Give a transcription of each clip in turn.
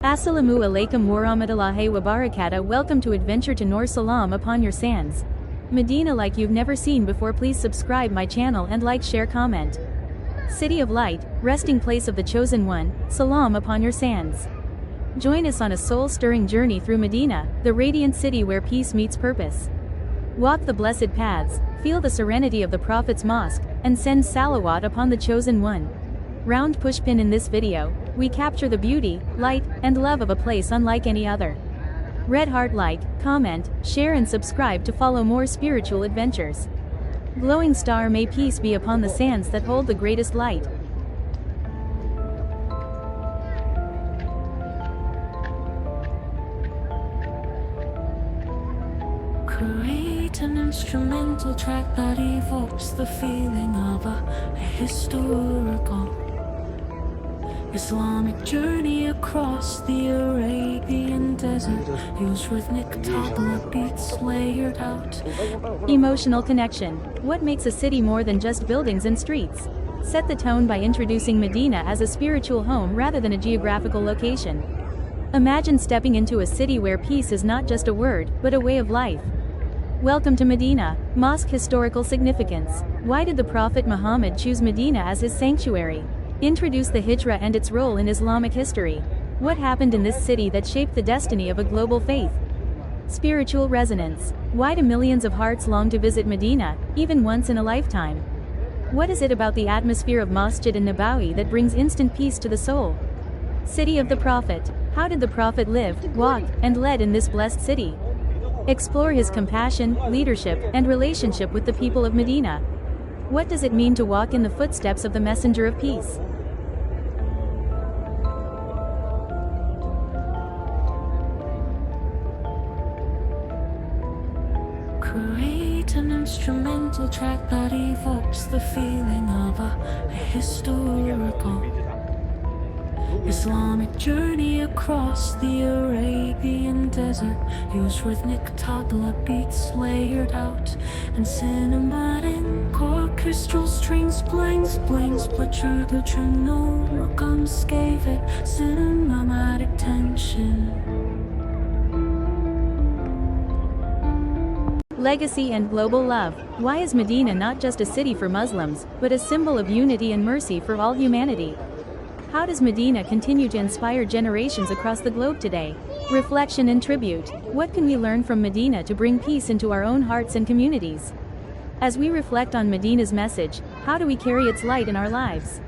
Assalamu alaikum warahmatullahi wabarakatuh. Welcome to Adventure to Noor. Salam upon your sands. Medina like you've never seen before. Please subscribe my channel and like, share, comment. City of Light, resting place of the Chosen One, Salam upon your sands. Join us on a soul-stirring journey through Medina, the radiant city where peace meets purpose. Walk the blessed paths, feel the serenity of the Prophet's mosque, and send salawat upon the Chosen One. Round pushpin. In this video, we capture the beauty, light, and love of a place unlike any other. Red heart, like, comment, share and subscribe to follow more spiritual adventures. Glowing star, may peace be upon the sands that hold the greatest light. Create an instrumental track that evokes the feeling of a historical Islamic journey across the Arabian desert. Use rhythmic tabla beats layered out. Emotional connection. What makes a city more than just buildings and streets? Set the tone by introducing Medina as a spiritual home rather than a geographical location. Imagine stepping into a city where peace is not just a word, but a way of life. Welcome to Medina. Mosque. Historical significance. Why did the Prophet Muhammad choose Medina as his sanctuary? Introduce the Hijra and its role in Islamic history. What happened in this city that shaped the destiny of a global faith? Spiritual resonance. Why do millions of hearts long to visit Medina, even once in a lifetime? What is it about the atmosphere of Masjid and Nabawi that brings instant peace to the soul? City of the Prophet. How did the Prophet live, walk, and led in this blessed city? Explore his compassion, leadership, and relationship with the people of Medina. What does it mean to walk in the footsteps of the messenger of peace? Create an instrumental track that evokes the feeling of a historical Islamic journey across the Arabian desert. Use rhythmic tabla beats layered out and cinematic orchestral strings blanks butcher the tremolo comes gave it cinematic tension. Legacy and global love. Why is Medina not just a city for Muslims, but a symbol of unity and mercy for all humanity? How does Medina continue to inspire generations across the globe today? Reflection and tribute. What can we learn from Medina to bring peace into our own hearts and communities? As we reflect on Medina's message, how do we carry its light in our lives?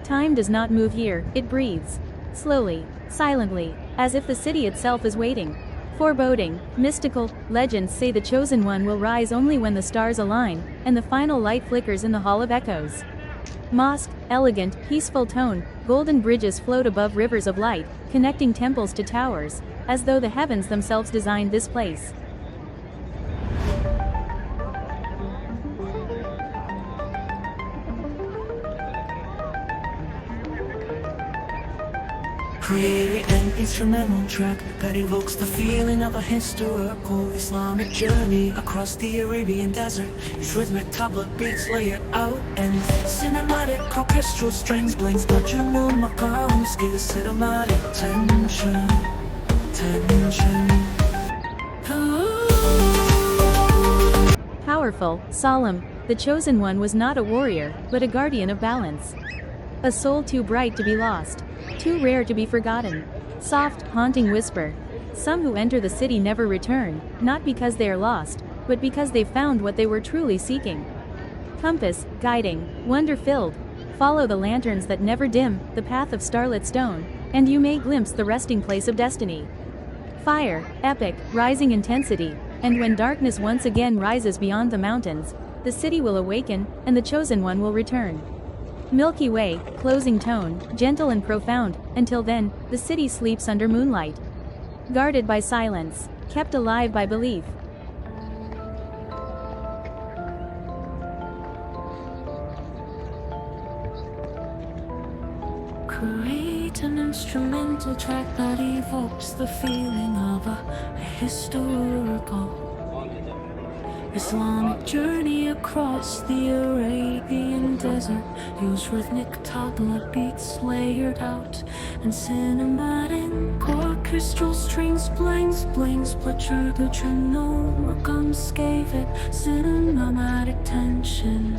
Time does not move here, it breathes. Slowly, silently, as if the city itself is waiting. Foreboding, mystical, legends say the Chosen One will rise only when the stars align, and the final light flickers in the Hall of Echoes. Mosque, elegant, peaceful tone, golden bridges float above rivers of light, connecting temples to towers, as though the heavens themselves designed this place. Create an instrumental track that evokes the feeling of a historical Islamic journey across the Arabian desert. Its rhythmic tabla beats layered out and cinematic orchestral strings blinks tremolo maqams give cinematic tension. Powerful, solemn, the Chosen One was not a warrior, but a guardian of balance. A soul too bright to be lost, too rare to be forgotten. Soft, haunting whisper. Some who enter the city never return, not because they are lost, but because they found what they were truly seeking. Compass, guiding, wonder-filled. Follow the lanterns that never dim, the path of starlit stone, and you may glimpse the resting place of destiny. Fire, epic, rising intensity, and when darkness once again rises beyond the mountains, the city will awaken, and the Chosen One will return. Milky Way, closing tone, gentle and profound. Until then, the city sleeps under moonlight. Guarded by silence, kept alive by belief. Create an instrumental track that evokes the feeling of a historical Islamic journey across the Arabian desert. Use rhythmic tabla beats layered out and cinematic Orchestral strings, blanks, butcher, metronome, gums gave it cinematic tension.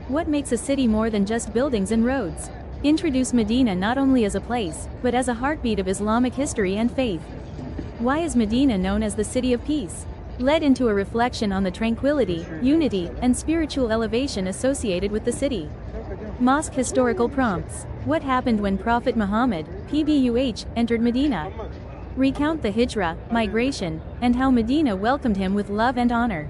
What makes a city more than just buildings and roads? Introduce Medina not only as a place, but as a heartbeat of Islamic history and faith. Why is Medina known as the City of Peace? Led into a reflection on the tranquility, unity, and spiritual elevation associated with the city. Mosque historical prompts. What happened when Prophet Muhammad, PBUH, entered Medina? Recount the Hijrah, migration, and how Medina welcomed him with love and honor.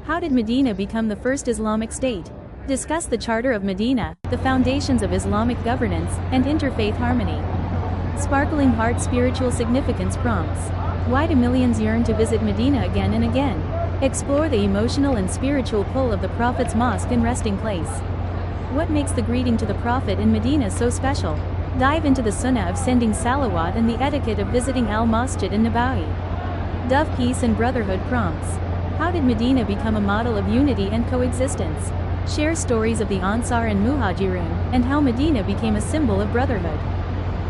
How did Medina become the first Islamic state? Discuss the Charter of Medina, the foundations of Islamic governance, and interfaith harmony. Sparkling heart spiritual significance prompts. Why do millions yearn to visit Medina again and again? Explore the emotional and spiritual pull of the Prophet's mosque and resting place. What makes the greeting to the Prophet in Medina so special? Dive into the sunnah of sending salawat and the etiquette of visiting Al-Masjid in Nabawi. Dove peace and brotherhood prompts. How did Medina become a model of unity and coexistence? Share stories of the Ansar and Muhajirun, and how Medina became a symbol of brotherhood.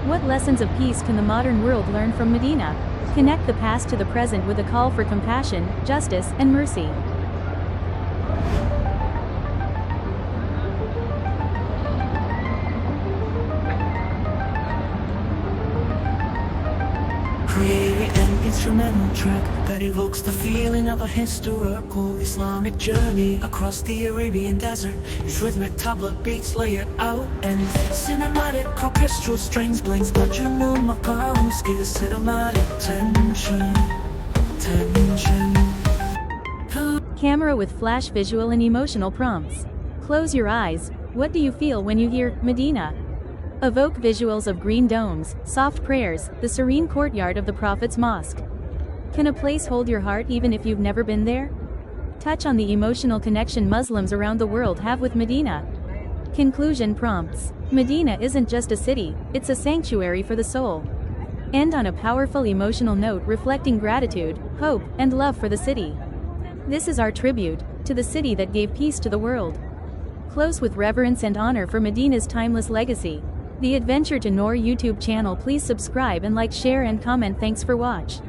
What lessons of peace can the modern world learn from Medina? Connect the past to the present with a call for compassion, justice, and mercy. Create an instrumental track that evokes the feeling of a historical Islamic journey across the Arabian desert. Its rhythmic tabla beats layered out and cinematic orchestral strings blanks, metronome, gums give a cinematic tension. Camera with flash visual and emotional prompts. Close your eyes. What do you feel when you hear Medina? Evoke visuals of green domes, soft prayers, the serene courtyard of the Prophet's mosque. Can a place hold your heart even if you've never been there? Touch on the emotional connection Muslims around the world have with Medina. Conclusion prompts. Medina isn't just a city, it's a sanctuary for the soul. End on a powerful emotional note reflecting gratitude, hope, and love for the city. This is our tribute to the city that gave peace to the world. Close with reverence and honor for Medina's timeless legacy. The Adventure to Noor YouTube channel. Please subscribe and like, share and comment. Thanks for watch.